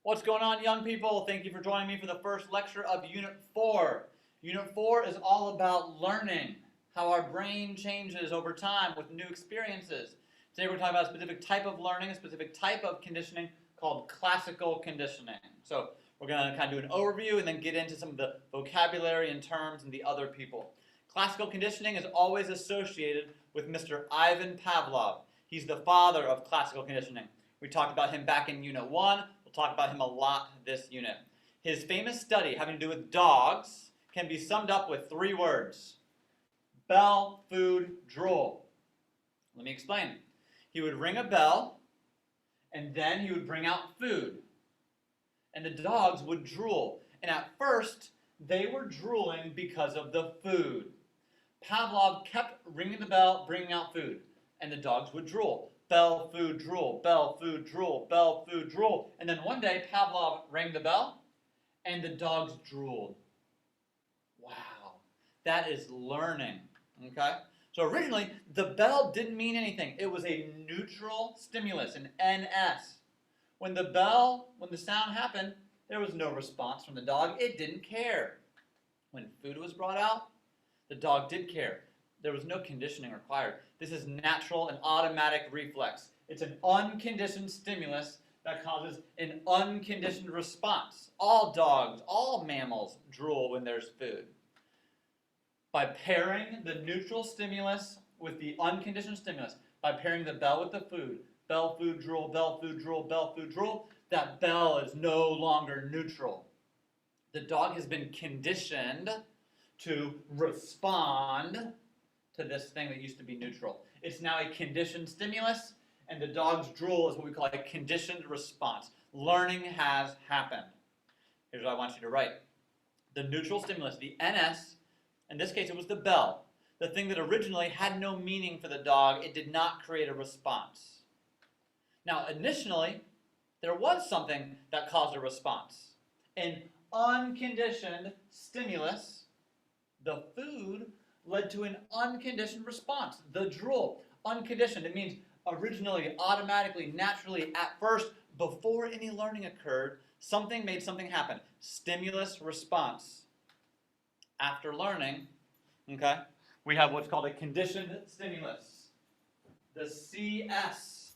What's going on, young people? Thank you for joining me for the first lecture of Unit 4. Unit 4 is all about learning, how our brain changes over time with new experiences. Today we're talking about a specific type of learning, a specific type of conditioning called classical conditioning. So we're going to kind of do an overview and then get into some of the vocabulary and terms and the other people. Classical conditioning is always associated with Mr. Ivan Pavlov. He's the father of classical conditioning. We talked about him back in Unit 1. Talk about him a lot this unit. His famous study having to do with dogs can be summed up with 3 words. Bell, food, drool. Let me explain. He would ring a bell, and then he would bring out food. And the dogs would drool. And at first, they were drooling because of the food. Pavlov kept ringing the bell, bringing out food, and the dogs would drool. Bell, food, drool, bell, food, drool, bell, food, drool. And then one day, Pavlov rang the bell, and the dogs drooled. Wow, that is learning, okay? So originally, the bell didn't mean anything. It was a neutral stimulus, an NS. When the sound happened, there was no response from the dog. It didn't care. When food was brought out, the dog did care. There was no conditioning required. This is natural and automatic reflex. It's an unconditioned stimulus that causes an unconditioned response. All dogs, all mammals drool when there's food. By pairing the neutral stimulus with the unconditioned stimulus, by pairing the bell with the food, bell, food, drool, bell, food, drool, bell, food, drool, that bell is no longer neutral. The dog has been conditioned to respond to this thing that used to be neutral. It's now a conditioned stimulus, and the dog's drool is what we call a conditioned response. Learning has happened. Here's what I want you to write. The neutral stimulus, the NS, in this case it was the bell, the thing that originally had no meaning for the dog, it did not create a response. Now initially, there was something that caused a response. An unconditioned stimulus, the food, led to an unconditioned response, the drool. Unconditioned, it means originally, automatically, naturally, at first, before any learning occurred, something made something happen. Stimulus response. After learning, okay, we have what's called a conditioned stimulus, the CS.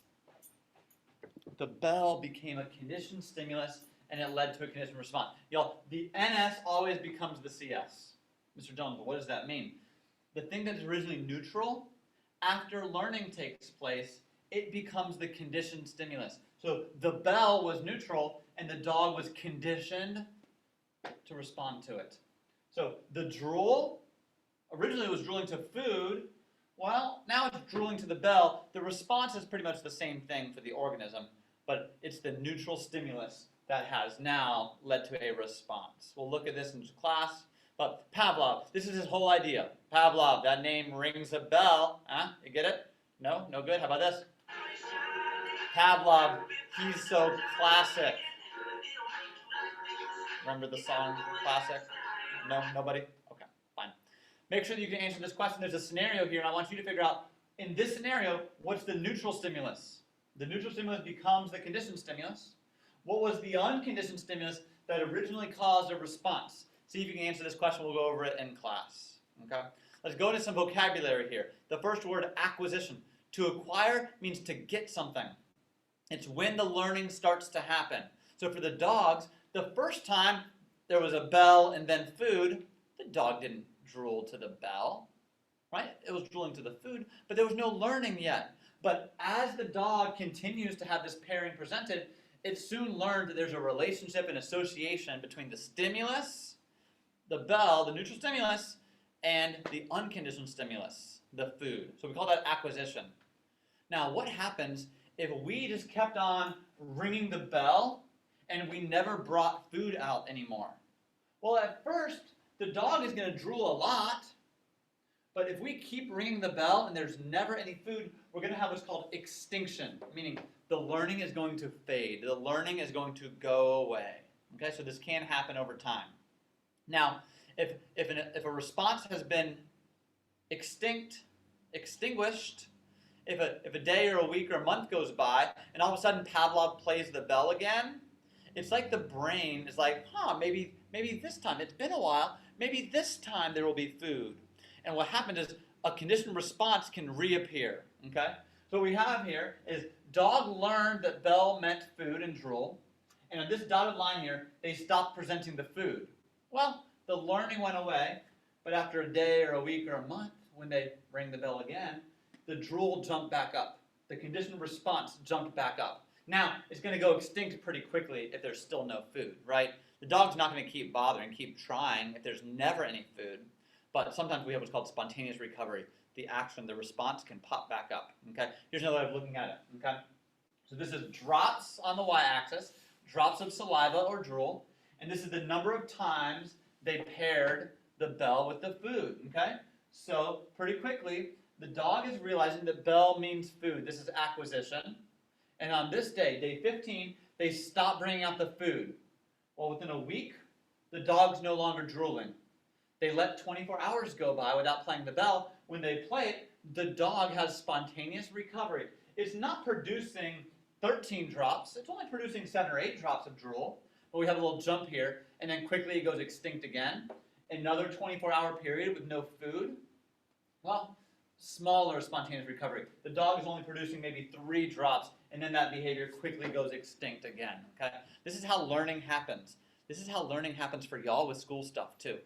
The bell became a conditioned stimulus, and it led to a conditioned response. Y'all, the NS always becomes the CS. Mr. Jones, what does that mean? The thing that is originally neutral, after learning takes place, it becomes the conditioned stimulus. So the bell was neutral, and the dog was conditioned to respond to it. So the drool, originally it was drooling to food. Well, now it's drooling to the bell. The response is pretty much the same thing for the organism, but it's the neutral stimulus that has now led to a response. We'll look at this in class. But Pavlov, this is his whole idea. Pavlov, that name rings a bell. Huh? You get it? No? No good? How about this? Pavlov, he's so classic. Remember the song Classic? No? Nobody? Okay, fine. Make sure that you can answer this question. There's a scenario here, and I want you to figure out, in this scenario, what's the neutral stimulus? The neutral stimulus becomes the conditioned stimulus. What was the unconditioned stimulus that originally caused a response? See if you can answer this question. We'll go over it in class. Okay? Let's go into some vocabulary here. The first word, acquisition. To acquire means to get something. It's when the learning starts to happen. So for the dogs, the first time there was a bell and then food, the dog didn't drool to the bell, right? It was drooling to the food, but there was no learning yet. But as the dog continues to have this pairing presented, it soon learned that there's a relationship and association between the stimulus, the bell, the neutral stimulus, and the unconditioned stimulus, the food. So we call that acquisition. Now, what happens if we just kept on ringing the bell and we never brought food out anymore? Well, at first, the dog is going to drool a lot, but if we keep ringing the bell and there's never any food, we're going to have what's called extinction, meaning the learning is going to fade. The learning is going to go away. Okay, so this can happen over time. Now, if a response has been extinguished, if a day or a week or a month goes by, and all of a sudden Pavlov plays the bell again, It's like the brain is like, maybe this time, it's been a while, maybe this time there will be food. And what happened is a conditioned response can reappear, okay? So what we have here is dog learned that bell meant food and drool, and on this dotted line here, they stopped presenting the food. Well, the learning went away, but after a day or a week or a month, when they rang the bell again, the drool jumped back up. The conditioned response jumped back up. Now, it's going to go extinct pretty quickly if there's still no food, right? The dog's not going to keep bothering, keep trying if there's never any food. But sometimes we have what's called spontaneous recovery. The action, the response can pop back up, okay? Here's another way of looking at it, okay? So this is drops on the y-axis, drops of saliva or drool, and this is the number of times they paired the bell with the food, okay? So pretty quickly, the dog is realizing that bell means food. This is acquisition. And on this day, day 15, they stop bringing out the food. Well, within a week, the dog's no longer drooling. They let 24 hours go by without playing the bell. When they play it, the dog has spontaneous recovery. It's not producing 13 drops. It's only producing 7 or 8 drops of drool. But we have a little jump here, and then quickly it goes extinct again. Another 24-hour period with no food. Well, smaller spontaneous recovery. The dog is only producing maybe 3 drops, and then that behavior quickly goes extinct again. Okay? This is how learning happens. This is how learning happens for y'all with school stuff too.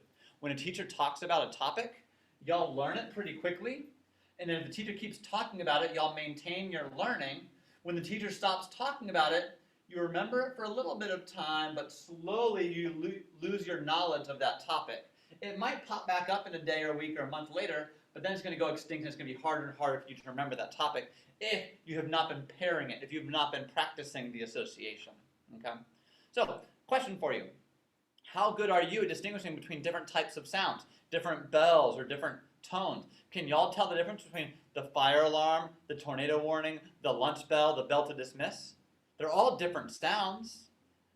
When a teacher talks about a topic, y'all learn it pretty quickly, and then if the teacher keeps talking about it, y'all maintain your learning. When the teacher stops talking about it, you remember it for a little bit of time, but slowly you lose your knowledge of that topic. It might pop back up in a day or a week or a month later, but then it's going to go extinct and it's going to be harder and harder for you to remember that topic if you have not been pairing it, if you've not been practicing the association. Okay? So, question for you. How good are you at distinguishing between different types of sounds, different bells or different tones? Can y'all tell the difference between the fire alarm, the tornado warning, the lunch bell, the bell to dismiss? They're all different sounds.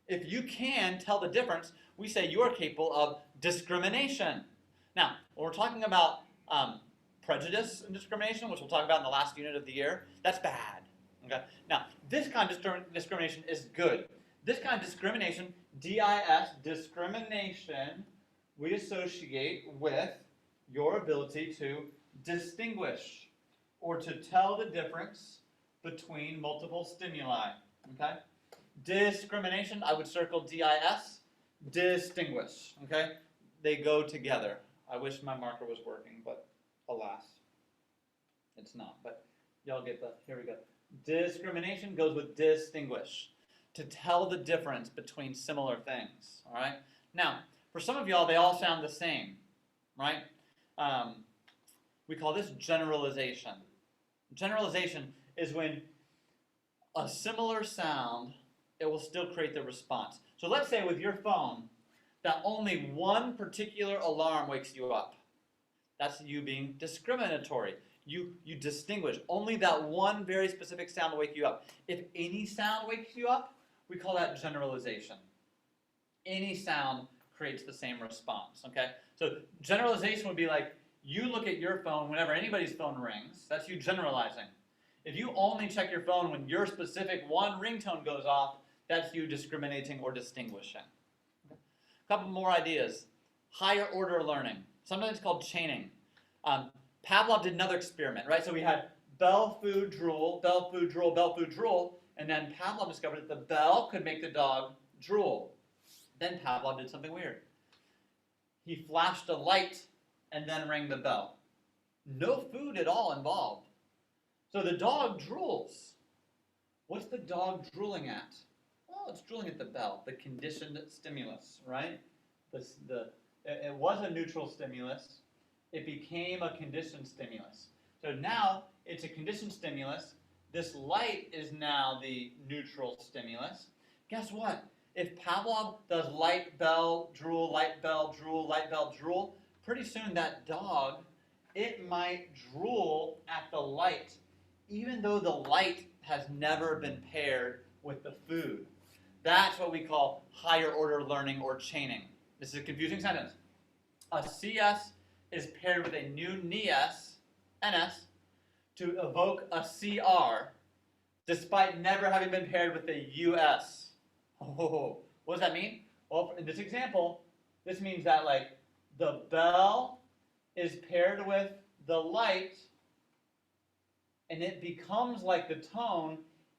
If you can tell the difference, we say you are capable of discrimination. Now, when we're talking about prejudice and discrimination, which we'll talk about in the last unit of the year, that's bad. Okay? Now, this kind of discrimination is good. This kind of discrimination, D-I-S, discrimination, we associate with your ability to distinguish or to tell the difference between multiple stimuli. Okay? Discrimination, I would circle D-I-S, distinguish. Okay? They go together. I wish my marker was working, but alas, it's not. But y'all get that. Here we go. Discrimination goes with distinguish, to tell the difference between similar things. All right? Now, for some of y'all, they all sound the same, right? We call this generalization. Generalization is when a similar sound, it will still create the response. So let's say with your phone, that only one particular alarm wakes you up. That's you being discriminatory. You distinguish. Only that one very specific sound will wake you up. If any sound wakes you up, we call that generalization. Any sound creates the same response, okay? So generalization would be like, you look at your phone whenever anybody's phone rings. That's you generalizing. If you only check your phone when your specific one ringtone goes off, that's you discriminating or distinguishing. A couple more ideas. Higher order learning. Sometimes it's called chaining. Pavlov did another experiment, right? So we had bell, food, drool, bell, food, drool, bell, food, drool. And then Pavlov discovered that the bell could make the dog drool. Then Pavlov did something weird. He flashed a light and then rang the bell. No food at all involved. So the dog drools. What's the dog drooling at? Well, it's drooling at the bell, the conditioned stimulus, right? It was a neutral stimulus. It became a conditioned stimulus. So now it's a conditioned stimulus. This light is now the neutral stimulus. Guess what? If Pavlov does light, bell, drool, light, bell, drool, light, bell, drool, pretty soon that dog, it might drool at the light, even though the light has never been paired with the food. That's what we call higher order learning or chaining. This is a confusing sentence. A CS is paired with a new NS to evoke a CR, despite never having been paired with a US. Oh, what does that mean? Well, in this example, this means that like the bell is paired with the light and it becomes like the tone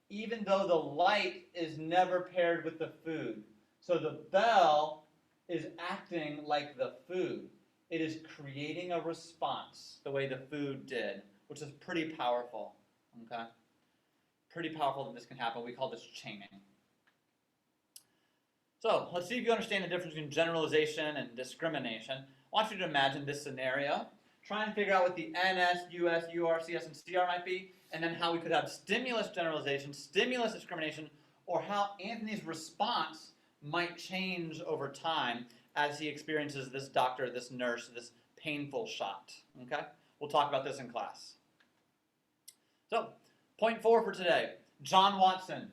even though the light is never paired with the food. So the bell is acting like the food. It is creating a response the way the food did, which is pretty powerful. Okay? Pretty powerful that this can happen. We call this chaining. So let's see if you understand the difference between generalization and discrimination. I want you to imagine this scenario. Try and figure out what the NS, US, UR, CS, and CR might be, and then how we could have stimulus generalization, stimulus discrimination, or how Anthony's response might change over time as he experiences this doctor, this nurse, this painful shot. Okay? We'll talk about this in class. So, point 4 for today. John Watson,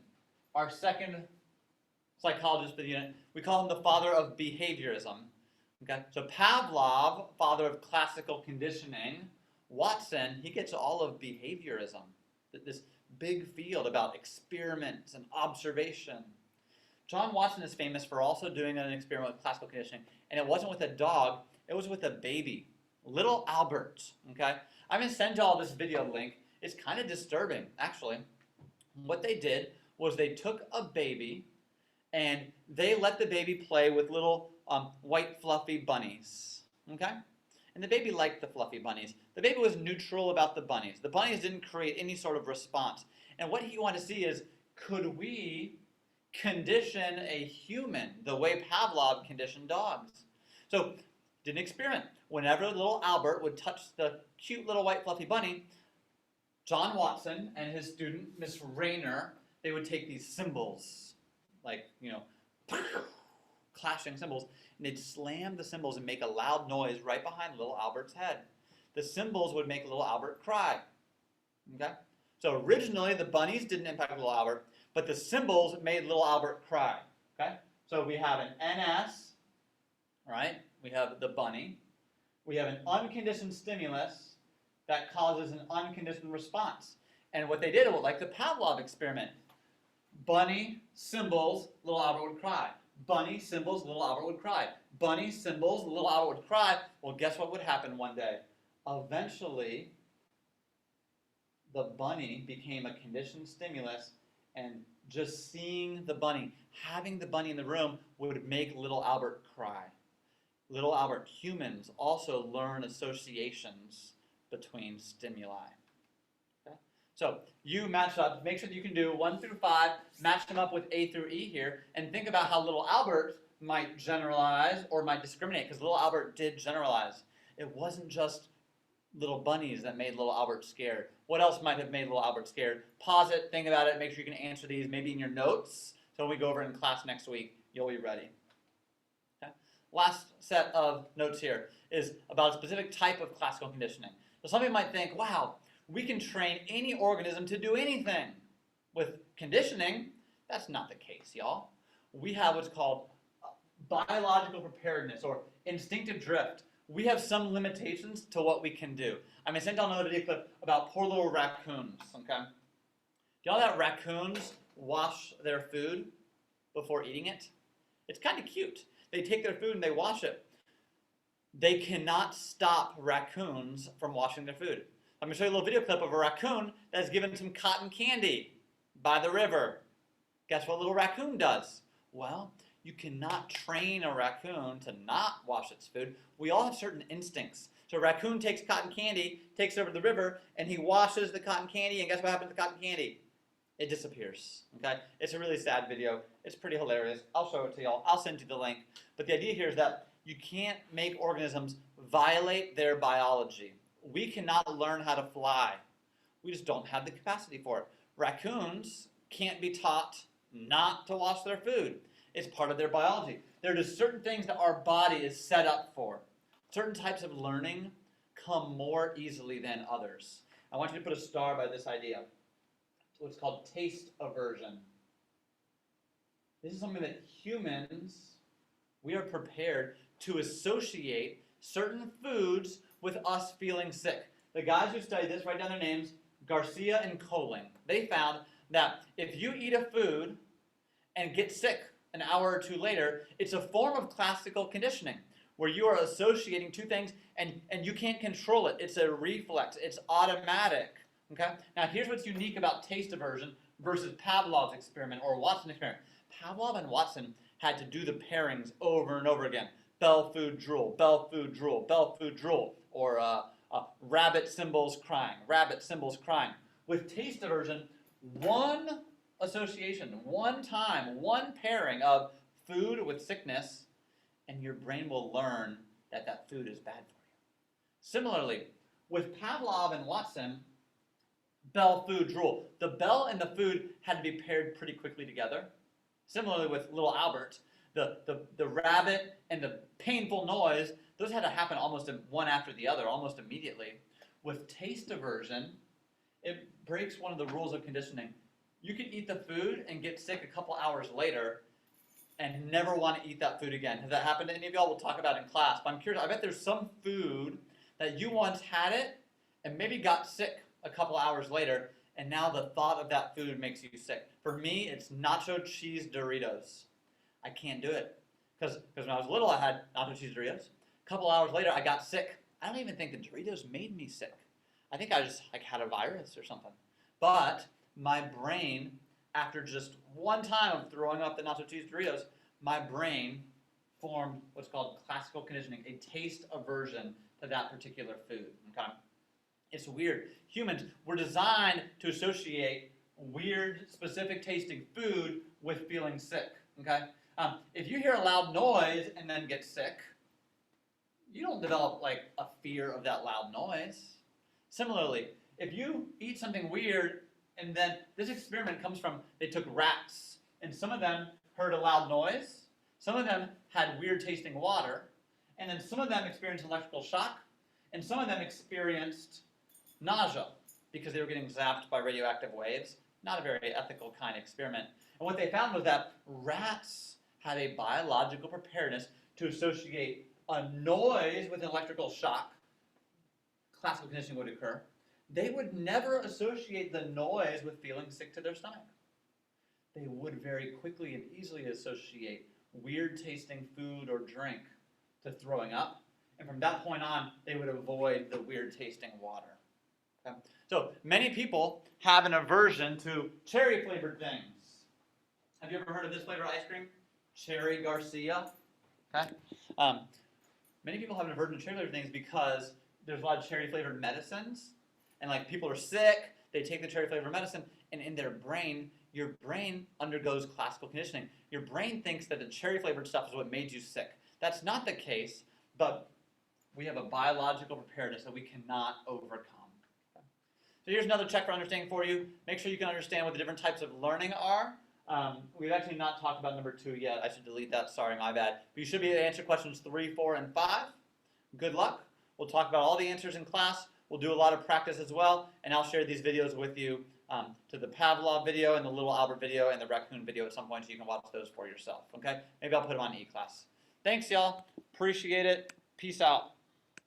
our second psychologist for the unit. We call him the father of behaviorism. Okay? So Pavlov, father of classical conditioning. Watson, he gets all of behaviorism, this big field about experiments and observation. John Watson is famous for also doing an experiment with classical conditioning, and it wasn't with a dog, it was with a baby, little Albert. Okay? I'm going to send you all this video link. It's kind of disturbing, actually. What they did was they took a baby and they let the baby play with little white fluffy bunnies. Okay? And the baby liked the fluffy bunnies. The baby was neutral about the bunnies. The bunnies didn't create any sort of response. And what he wanted to see is, could we condition a human the way Pavlov conditioned dogs? So, did an experiment. Whenever little Albert would touch the cute little white fluffy bunny, John Watson and his student, Miss Rayner, they would take these cymbals, like, clashing cymbals, and they'd slam the cymbals and make a loud noise right behind little Albert's head. The cymbals would make little Albert cry. Okay? So originally, the bunnies didn't impact little Albert, but the cymbals made little Albert cry. Okay? So we have an NS, right? We have the bunny. We have an unconditioned stimulus that causes an unconditioned response. And what they did was like the Pavlov experiment. Bunny, cymbals, little Albert would cry. Bunny, cymbals, little Albert would cry. Bunny, cymbals, little Albert would cry. Well, guess what would happen one day? Eventually, the bunny became a conditioned stimulus, and just seeing the bunny, having the bunny in the room would make little Albert cry. Little Albert, humans also learn associations between stimuli. So you match up, make sure that you can do 1 through 5, match them up with A through E here, and think about how little Albert might generalize or might discriminate, because little Albert did generalize. It wasn't just little bunnies that made little Albert scared. What else might have made little Albert scared? Pause it, think about it, make sure you can answer these maybe in your notes, so when we go over in class next week, you'll be ready. Okay? Last set of notes here is about a specific type of classical conditioning. So some people might think, wow, we can train any organism to do anything. With conditioning, that's not the case, y'all. We have what's called biological preparedness or instinctive drift. We have some limitations to what we can do. I'm going to send y'all another video clip about poor little raccoons, okay? Do y'all know that raccoons wash their food before eating it? It's kind of cute. They take their food and they wash it. They cannot stop raccoons from washing their food. I'm going to show you a little video clip of a raccoon that is given some cotton candy by the river. Guess what little raccoon does? Well, you cannot train a raccoon to not wash its food. We all have certain instincts. So a raccoon takes cotton candy, takes it over to the river, and he washes the cotton candy, and guess what happens to the cotton candy? It disappears. Okay? It's a really sad video. It's pretty hilarious. I'll show it to y'all. I'll send you the link. But the idea here is that you can't make organisms violate their biology. We cannot learn how to fly. We just don't have the capacity for it. Raccoons can't be taught not to wash their food. It's part of their biology. There are just certain things that our body is set up for. Certain types of learning come more easily than others. I want you to put a star by this idea. It's what's called taste aversion. This is something that humans, we are prepared to associate certain foods with us feeling sick. The guys who studied this, write down their names, Garcia and Colling. They found that if you eat a food and get sick an hour or two later, it's a form of classical conditioning where you are associating two things and you can't control it. It's a reflex. It's automatic. Okay? Now, here's what's unique about taste aversion versus Pavlov's experiment or Watson's experiment. Pavlov and Watson had to do the pairings over and over again. Bell food drool, bell food drool, bell food drool, or rabbit symbols crying, rabbit symbols crying. With taste aversion, one association, one time, one pairing of food with sickness, and your brain will learn that that food is bad for you. Similarly, with Pavlov and Watson, bell, food, drool. The bell and the food had to be paired pretty quickly together. Similarly with little Albert, the rabbit and the painful noise, those had to happen almost one after the other, almost immediately. With taste aversion, it breaks one of the rules of conditioning. You can eat the food and get sick a couple hours later and never want to eat that food again. Has that happened to any of y'all? We'll talk about it in class. But I'm curious, I bet there's some food that you once had it and maybe got sick a couple hours later, and now the thought of that food makes you sick. For me, it's nacho cheese Doritos. I can't do it. Because when I was little, I had nacho cheese Doritos. A couple hours later, I got sick. I don't even think the Doritos made me sick. I think I just had a virus or something. But my brain, after just one time of throwing up the nacho cheese Doritos, my brain formed what's called classical conditioning, a taste aversion to that particular food. Okay? It's weird. Humans were designed to associate weird, specific tasting food with feeling sick. Okay? If you hear a loud noise and then get sick, you don't develop like a fear of that loud noise. Similarly, if you eat something weird and then this experiment comes from, they took rats and some of them heard a loud noise, some of them had weird tasting water, and then some of them experienced electrical shock, and some of them experienced nausea because they were getting zapped by radioactive waves. Not a very ethical kind of experiment. And what they found was that rats had a biological preparedness to associate a noise with an electrical shock. Classical conditioning would occur. They would never associate the noise with feeling sick to their stomach. They would very quickly and easily associate weird tasting food or drink to throwing up. And from that point on, they would avoid the weird tasting water. Okay? So many people have an aversion to cherry flavored things. Have you ever heard of this flavor of ice cream? Cherry Garcia. Okay? Many people have an aversion to cherry flavored things because there's a lot of cherry flavored medicines. And like people are sick, they take the cherry flavored medicine, and in their brain, your brain undergoes classical conditioning. Your brain thinks that the cherry flavored stuff is what made you sick. That's not the case, but we have a biological preparedness that we cannot overcome. Okay? So here's another check for understanding for you. Make sure you can understand what the different types of learning are. We've actually not talked about number 2 yet. I should delete that. Sorry, my bad. But you should be able to answer questions 3, 4, and 5. Good luck. We'll talk about all the answers in class. We'll do a lot of practice as well, and I'll share these videos with you to the Pavlov video and the Little Albert video and the raccoon video at some point so you can watch those for yourself, okay? Maybe I'll put them on e-class. Thanks, y'all. Appreciate it. Peace out.